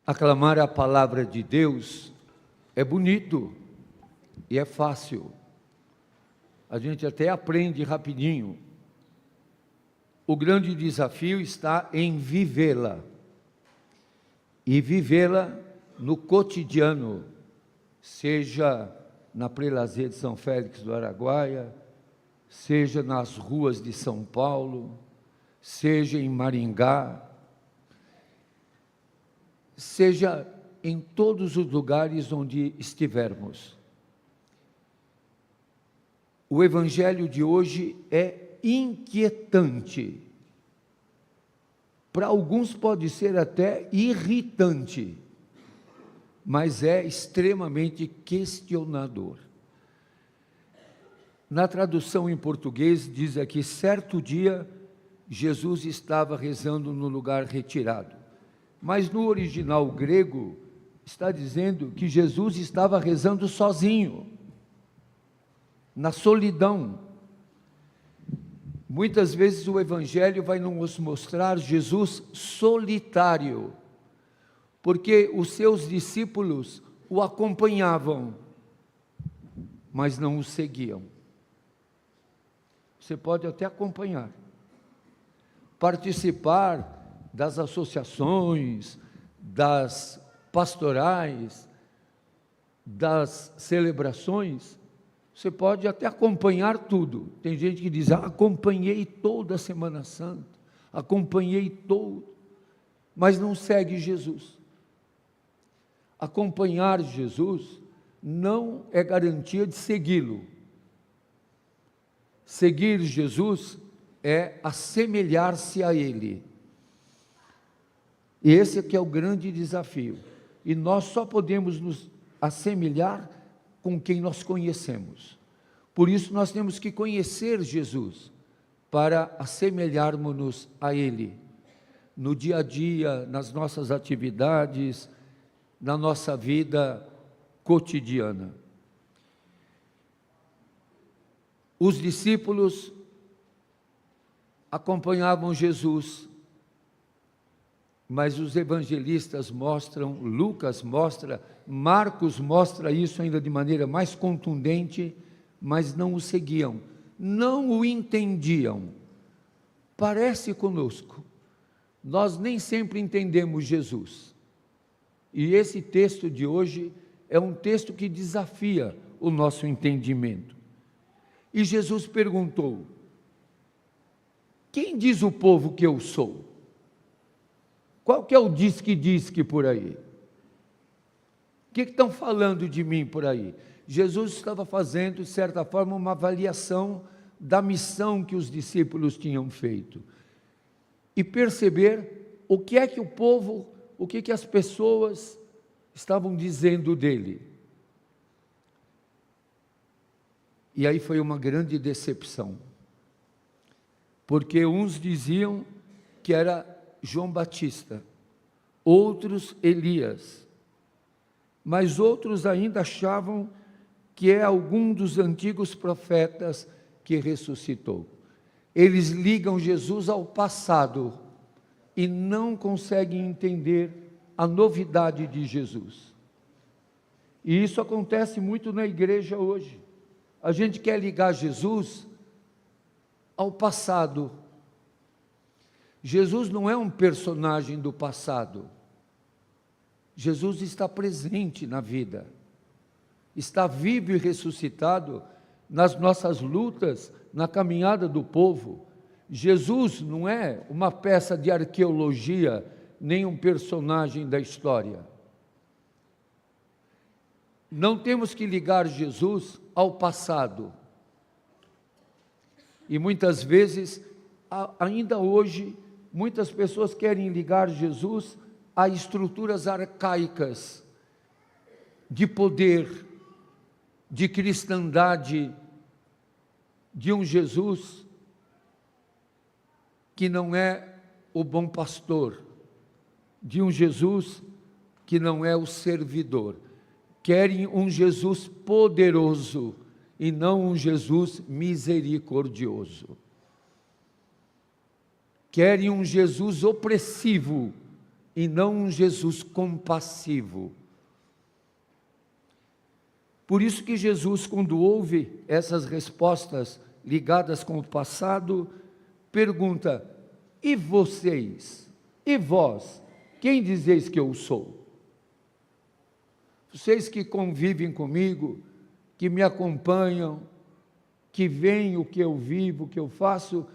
Aclamar a palavra de Deus é bonito e é fácil. A gente até aprende rapidinho. O grande desafio está em vivê-la. E vivê-la no cotidiano, seja na Prelazer de São Félix do Araguaia, seja nas ruas de São Paulo, seja em Maringá, seja em todos os lugares onde estivermos. O Evangelho de hoje é inquietante. Para alguns pode ser até irritante, mas é extremamente questionador. Na tradução em português diz aqui: certo dia Jesus estava rezando no lugar retirado. Mas no original grego está dizendo que Jesus estava rezando sozinho, na solidão. Muitas vezes o Evangelho vai nos mostrar Jesus solitário, porque os seus discípulos o acompanhavam, mas não o seguiam. Você pode até acompanhar, participar das associações, das pastorais, das celebrações. Você pode até acompanhar tudo. Tem gente que diz: acompanhei toda a Semana Santa, acompanhei todo, mas não segue Jesus. Acompanhar Jesus não é garantia de segui-lo. Seguir Jesus é assemelhar-se a Ele. E esse que é o grande desafio. E nós só podemos nos assemelhar com quem nós conhecemos. Por isso nós temos que conhecer Jesus, para assemelharmos-nos a Ele, no dia a dia, nas nossas atividades, na nossa vida cotidiana. Os discípulos acompanhavam Jesus, mas os evangelistas mostram, Lucas mostra, Marcos mostra isso ainda de maneira mais contundente, mas não o seguiam, não o entendiam. Parece conosco, nós nem sempre entendemos Jesus, e esse texto de hoje é um texto que desafia o nosso entendimento. E Jesus perguntou: quem diz o povo que eu sou? Qual que é o diz-que por aí? O que estão falando de mim por aí? Jesus estava fazendo, de certa forma, uma avaliação da missão que os discípulos tinham feito. E perceber o que é que o povo, o que as pessoas estavam dizendo dele. E aí foi uma grande decepção. Porque uns diziam que era João Batista, outros Elias, mas outros ainda achavam que é algum dos antigos profetas que ressuscitou. Eles ligam Jesus ao passado e não conseguem entender a novidade de Jesus. E isso acontece muito na igreja hoje. A gente quer ligar Jesus ao passado. Jesus não é um personagem do passado. Jesus está presente na vida, está vivo e ressuscitado nas nossas lutas, na caminhada do povo. Jesus não é uma peça de arqueologia, nem um personagem da história. Não temos que ligar Jesus ao passado. E muitas vezes, ainda hoje, muitas pessoas querem ligar Jesus a estruturas arcaicas de poder, de cristandade, de um Jesus que não é o bom pastor, de um Jesus que não é o servidor. Querem um Jesus poderoso e não um Jesus misericordioso. Querem um Jesus opressivo e não um Jesus compassivo. Por isso que Jesus, quando ouve essas respostas ligadas com o passado, pergunta: e vocês? E vós? Quem dizeis que eu sou? Vocês que convivem comigo, que me acompanham, que veem o que eu vivo, o que eu faço,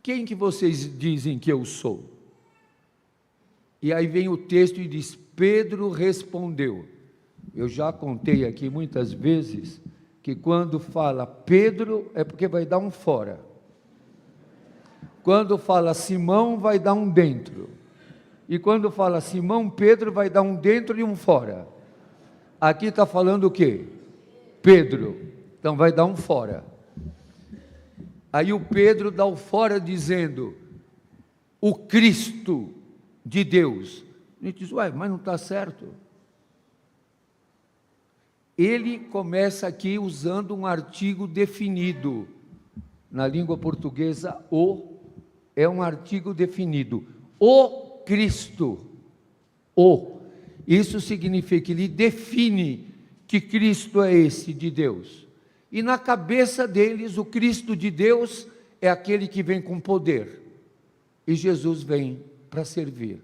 quem que vocês dizem que eu sou? E aí vem o texto e diz: Pedro respondeu. Eu já contei aqui muitas vezes que quando fala Pedro é porque vai dar um fora. Quando fala Simão, vai dar um dentro. E quando fala Simão Pedro, vai dar um dentro e um fora. Aqui está falando o quê? Pedro. Então vai dar um fora. Aí o Pedro dá o fora dizendo: o Cristo de Deus. A gente diz: ué, mas não está certo. Ele começa aqui usando um artigo definido. Na língua portuguesa, o é um artigo definido. O Cristo. O. Isso significa que ele define que Cristo é esse de Deus. E na cabeça deles, o Cristo de Deus é aquele que vem com poder. E Jesus vem para servir.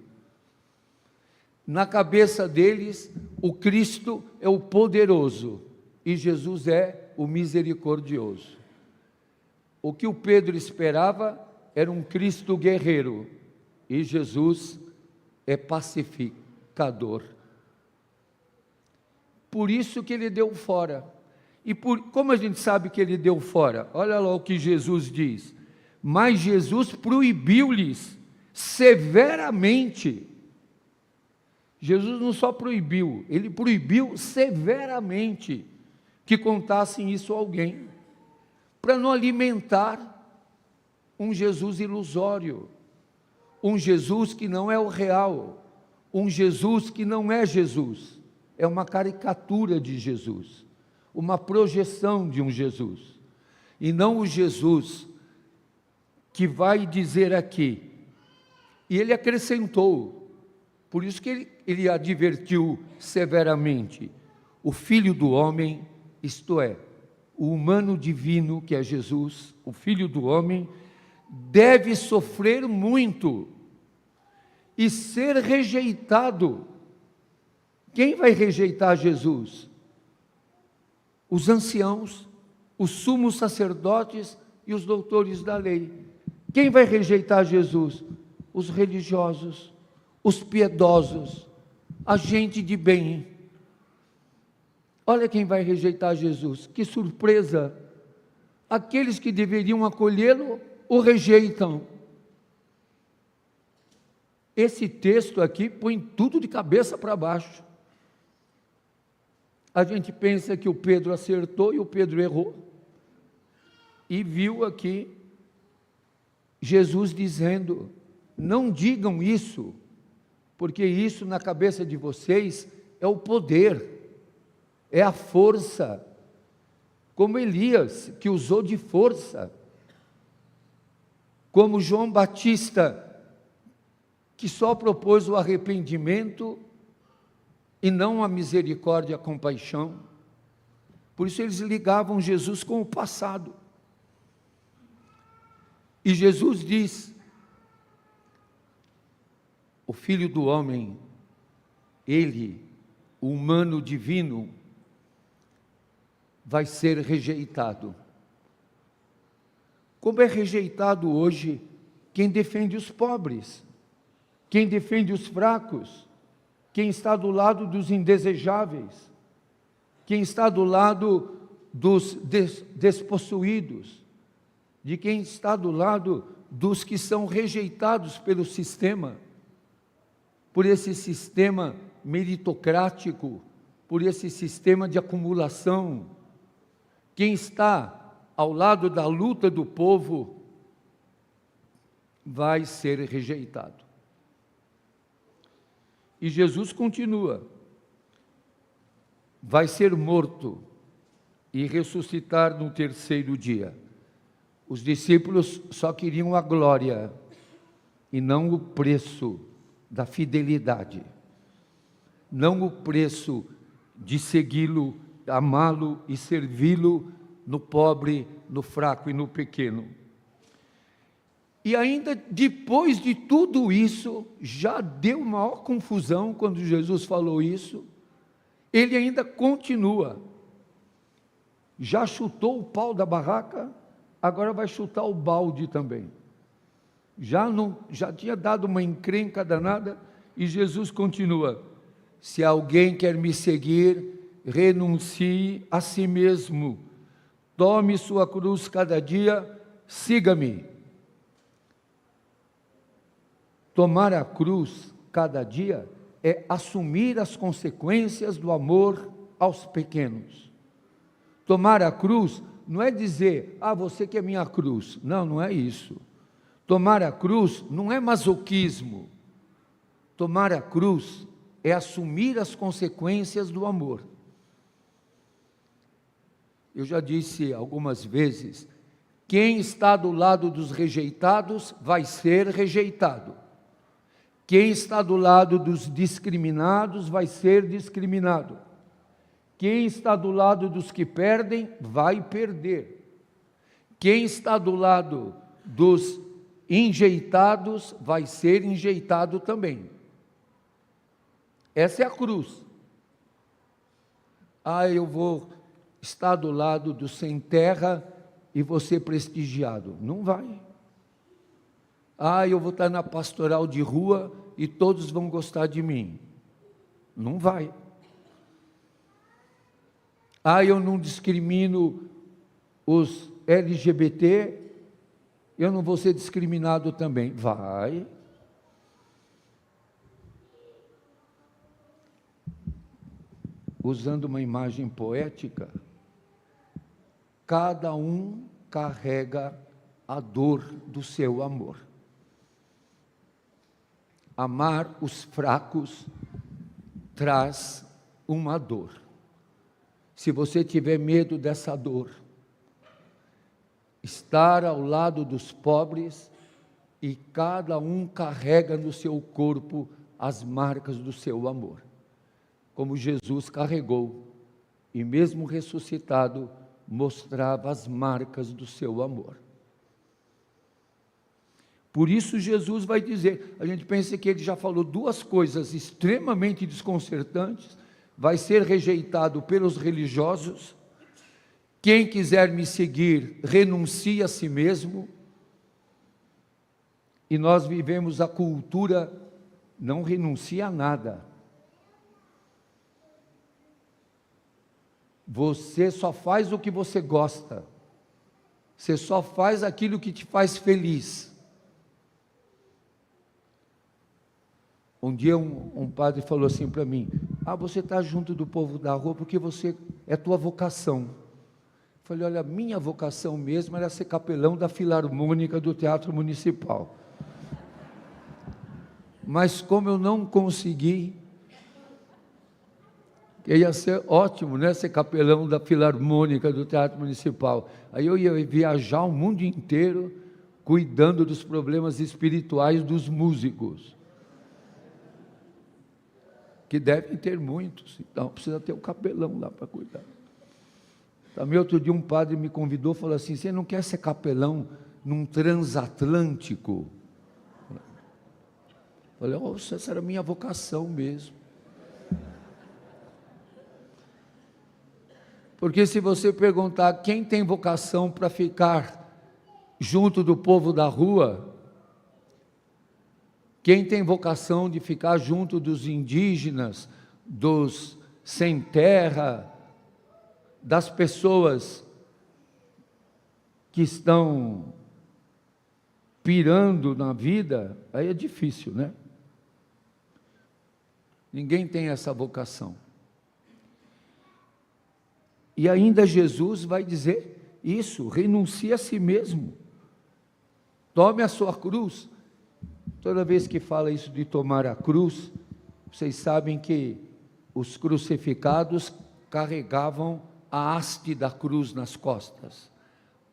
Na cabeça deles, o Cristo é o poderoso e Jesus é o misericordioso. O que o Pedro esperava era um Cristo guerreiro e Jesus é pacificador. Por isso que ele deu fora. E como a gente sabe que ele deu fora? Olha lá o que Jesus diz. Mas Jesus proibiu-lhes severamente. Jesus não só proibiu, ele proibiu severamente que contassem isso a alguém, para não alimentar um Jesus ilusório, um Jesus que não é o real, um Jesus que não é Jesus, é uma caricatura de Jesus, uma projeção de um Jesus, e não o Jesus que vai dizer aqui. E ele acrescentou, por isso que ele advertiu severamente: o Filho do Homem, isto é, o humano divino que é Jesus, o Filho do Homem, deve sofrer muito e ser rejeitado. Quem vai rejeitar Jesus? Os anciãos, os sumos sacerdotes e os doutores da lei. Quem vai rejeitar Jesus? Os religiosos, os piedosos, a gente de bem. Olha quem vai rejeitar Jesus, que surpresa! Aqueles que deveriam acolhê-lo, o rejeitam. Esse texto aqui põe tudo de cabeça para baixo. A gente pensa que o Pedro acertou e o Pedro errou. E viu aqui Jesus dizendo: não digam isso, porque isso na cabeça de vocês é o poder, é a força, como Elias, que usou de força, como João Batista, que só propôs o arrependimento e não a misericórdia e a compaixão. Por isso eles ligavam Jesus com o passado. E Jesus diz: o Filho do Homem, ele, o humano divino, vai ser rejeitado. Como é rejeitado hoje quem defende os pobres, quem defende os fracos, quem está do lado dos indesejáveis, quem está do lado dos despossuídos, de quem está do lado dos que são rejeitados pelo sistema, por esse sistema meritocrático, por esse sistema de acumulação. Quem está ao lado da luta do povo vai ser rejeitado. E Jesus continua: vai ser morto e ressuscitar no terceiro dia. Os discípulos só queriam a glória e não o preço da fidelidade, não o preço de segui-lo, amá-lo e servi-lo no pobre, no fraco e no pequeno. E ainda depois de tudo isso, já deu maior confusão quando Jesus falou isso, ele ainda continua. Já chutou o pau da barraca, agora vai chutar o balde também. Já tinha dado uma encrenca danada, e Jesus continua: se alguém quer me seguir, renuncie a si mesmo, tome sua cruz cada dia, siga-me. Tomar a cruz cada dia é assumir as consequências do amor aos pequenos. Tomar a cruz não é dizer, você que é minha cruz. Não, não é isso. Tomar a cruz não é masoquismo. Tomar a cruz é assumir as consequências do amor. Eu já disse algumas vezes, quem está do lado dos rejeitados vai ser rejeitado. Quem está do lado dos discriminados vai ser discriminado. Quem está do lado dos que perdem vai perder. Quem está do lado dos enjeitados vai ser enjeitado também. Essa é a cruz. Eu vou estar do lado do sem terra e vou ser prestigiado. Não vai. Eu vou estar na pastoral de rua e todos vão gostar de mim. Não vai. Eu não discrimino os LGBT, eu não vou ser discriminado também. Vai. Usando uma imagem poética, cada um carrega a dor do seu amor. Amar os fracos traz uma dor. Se você tiver medo dessa dor, estar ao lado dos pobres, e cada um carrega no seu corpo as marcas do seu amor, como Jesus carregou, e mesmo ressuscitado, mostrava as marcas do seu amor. Por isso Jesus vai dizer, a gente pensa que ele já falou duas coisas extremamente desconcertantes: vai ser rejeitado pelos religiosos, quem quiser me seguir, renuncie a si mesmo. E nós vivemos a cultura, não renuncia a nada. Você só faz o que você gosta, você só faz aquilo que te faz feliz. Um dia um padre falou assim para mim, você está junto do povo da rua porque você é tua vocação. Eu falei, olha, minha vocação mesmo era ser capelão da Filarmônica do Teatro Municipal. Mas como eu não consegui, ia ser ótimo, né, ser capelão da Filarmônica do Teatro Municipal. Aí eu ia viajar o mundo inteiro, cuidando dos problemas espirituais dos músicos, que devem ter muitos, então precisa ter o capelão lá para cuidar. Também outro dia um padre me convidou, falou assim, você não quer ser capelão num transatlântico? Eu falei, essa era a minha vocação mesmo. Porque se você perguntar quem tem vocação para ficar junto do povo da rua, quem tem vocação de ficar junto dos indígenas, dos sem terra, das pessoas que estão pirando na vida, aí é difícil, né? Ninguém tem essa vocação. E ainda Jesus vai dizer isso, renuncie a si mesmo, tome a sua cruz. Toda vez que fala isso de tomar a cruz, vocês sabem que os crucificados carregavam a haste da cruz nas costas.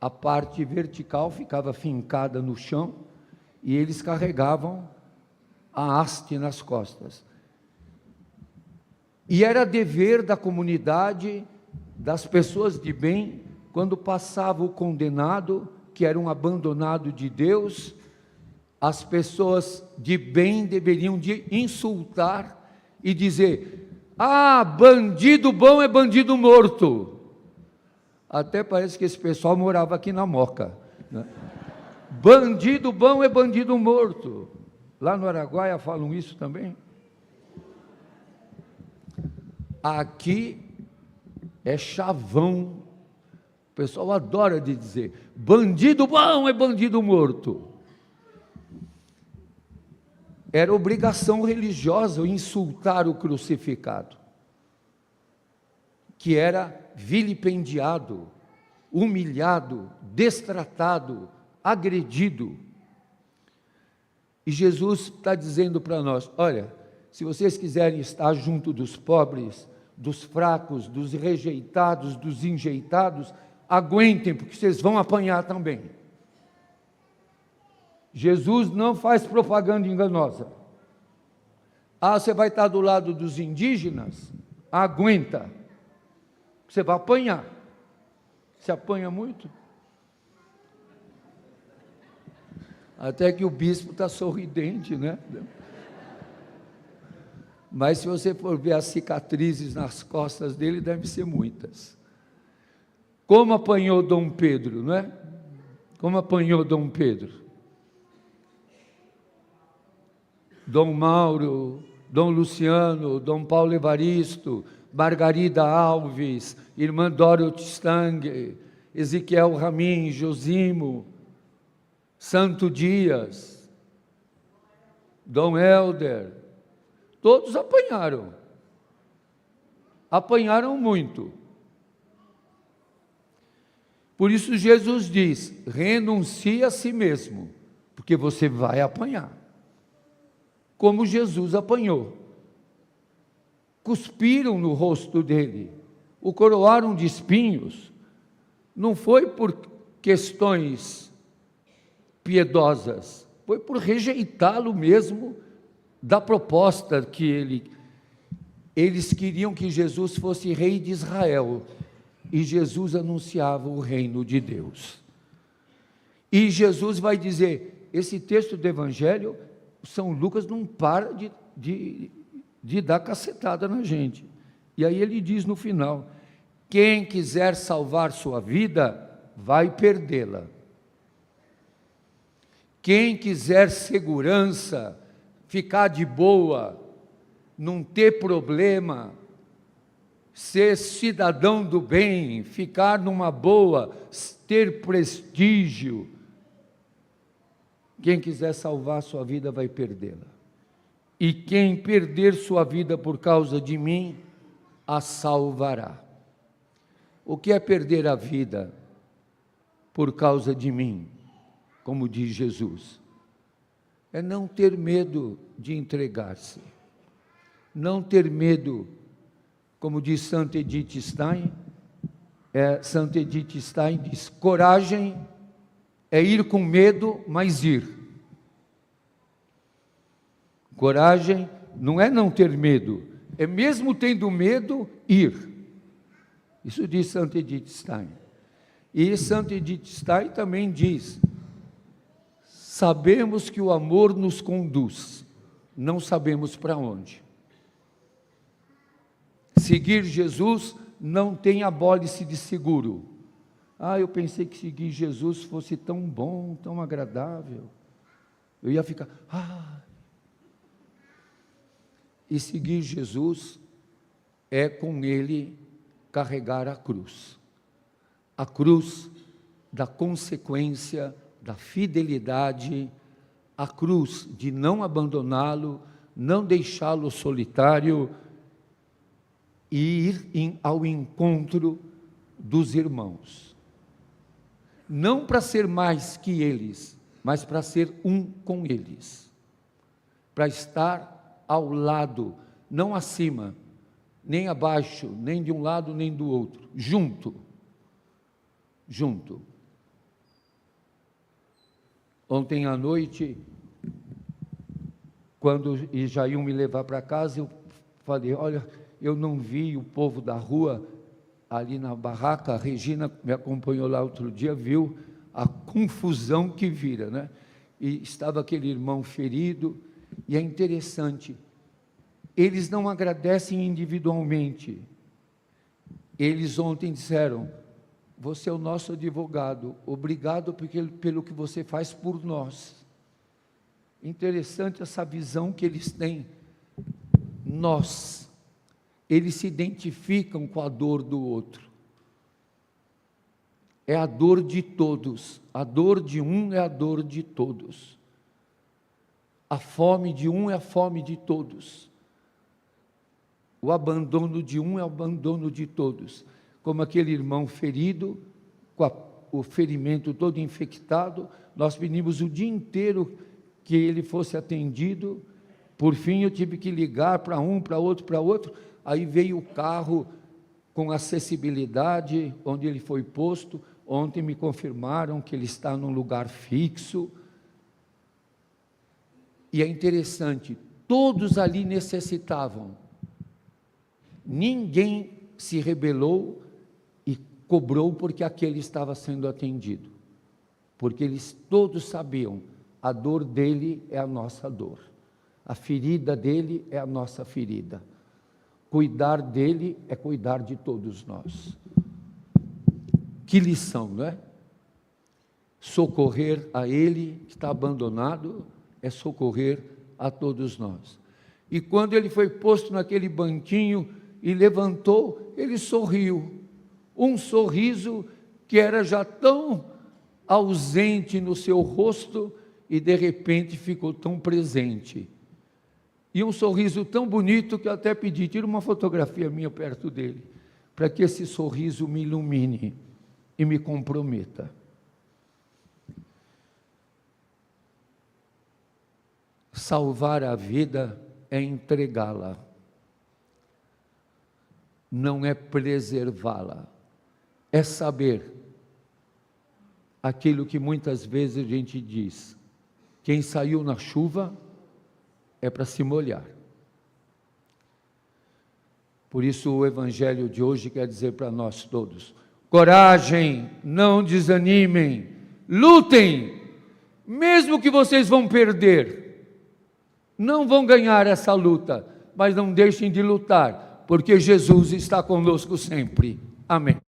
A parte vertical ficava fincada no chão, e eles carregavam a haste nas costas. E era dever da comunidade, das pessoas de bem, quando passava o condenado, que era um abandonado de Deus, as pessoas de bem deveriam de insultar e dizer: ah, bandido bom é bandido morto. Até parece que esse pessoal morava aqui na Moca, né? Bandido bom é bandido morto. Lá no Araguaia falam isso também. Aqui é chavão. O pessoal adora de dizer: bandido bom é bandido morto. Era obrigação religiosa insultar o crucificado, que era vilipendiado, humilhado, destratado, agredido. E Jesus está dizendo para nós: olha, se vocês quiserem estar junto dos pobres, dos fracos, dos rejeitados, dos enjeitados, aguentem, porque vocês vão apanhar também. Jesus não faz propaganda enganosa. Ah, você vai estar do lado dos indígenas? Aguenta, você vai apanhar. Você apanha muito? Até que o bispo está sorridente, né? Mas se você for ver as cicatrizes nas costas dele, devem ser muitas. Como apanhou Dom Pedro, não é? Como apanhou Dom Pedro? Dom Mauro, Dom Luciano, Dom Paulo Evaristo, Margarida Alves, irmã Dorothy Stang, Ezequiel Ramin, Josimo, Santo Dias, Dom Helder, todos apanharam muito. Por isso Jesus diz: renuncie a si mesmo, porque você vai apanhar, como Jesus apanhou. Cuspiram no rosto dele, o coroaram de espinhos. Não foi por questões piedosas, foi por rejeitá-lo mesmo da proposta que eles queriam que Jesus fosse rei de Israel, e Jesus anunciava o reino de Deus. E Jesus vai dizer, esse texto do Evangelho, São Lucas não para de dar cacetada na gente. E aí ele diz no final: quem quiser salvar sua vida, vai perdê-la. Quem quiser segurança, ficar de boa, não ter problema, ser cidadão do bem, ficar numa boa, ter prestígio, quem quiser salvar sua vida vai perdê-la. E quem perder sua vida por causa de mim, a salvará. O que é perder a vida por causa de mim? Como diz Jesus, é não ter medo de entregar-se, não ter medo, como diz Santa Edith Stein, Santa Edith Stein diz, coragem é ir com medo, mas ir. Coragem não é não ter medo, é mesmo tendo medo, ir. Isso diz Santa Edith Stein. E Santa Edith Stein também diz, sabemos que o amor nos conduz, não sabemos para onde. Seguir Jesus não tem abólice de seguro. Ah, eu pensei que seguir Jesus fosse tão bom, tão agradável. Eu ia ficar, E seguir Jesus é com Ele carregar a cruz da consequência, da fidelidade, a cruz de não abandoná-lo, não deixá-lo solitário e ir ao encontro dos irmãos. Não para ser mais que eles, mas para ser um com eles, para estar ao lado, não acima, nem abaixo, nem de um lado, nem do outro, junto. Ontem à noite, quando já iam me levar para casa, eu falei, olha, eu não vi o povo da rua ali na barraca. A Regina me acompanhou lá outro dia, viu a confusão que vira, né? E estava aquele irmão ferido, e é interessante, eles não agradecem individualmente. Eles ontem disseram, você é o nosso advogado, obrigado pelo que você faz por nós. Interessante essa visão que eles têm. Nós, eles se identificam com a dor do outro. É a dor de todos, a dor de um é a dor de todos. A fome de um é a fome de todos. O abandono de um é o abandono de todos. Como aquele irmão ferido, com o ferimento todo infectado, nós pedimos o dia inteiro que ele fosse atendido. Por fim, eu tive que ligar para um, para outro. Aí veio o carro com acessibilidade, onde ele foi posto. Ontem me confirmaram que ele está num lugar fixo. E é interessante, todos ali necessitavam. Ninguém se rebelou e cobrou porque aquele estava sendo atendido. Porque eles todos sabiam, a dor dele é a nossa dor. A ferida dele é a nossa ferida. Cuidar dele é cuidar de todos nós. Que lição, não é? Socorrer a ele que está abandonado é socorrer a todos nós. E quando ele foi posto naquele banquinho e levantou, ele sorriu. Um sorriso que era já tão ausente no seu rosto e de repente ficou tão presente. E um sorriso tão bonito que eu até pedi, tira uma fotografia minha perto dele, para que esse sorriso me ilumine e me comprometa. Salvar a vida é entregá-la, não é preservá-la, é saber aquilo que muitas vezes a gente diz, quem saiu na chuva é para se molhar. Por isso o Evangelho de hoje quer dizer para nós todos, coragem, não desanimem, lutem, mesmo que vocês vão perder, não vão ganhar essa luta, mas não deixem de lutar, porque Jesus está conosco sempre. Amém.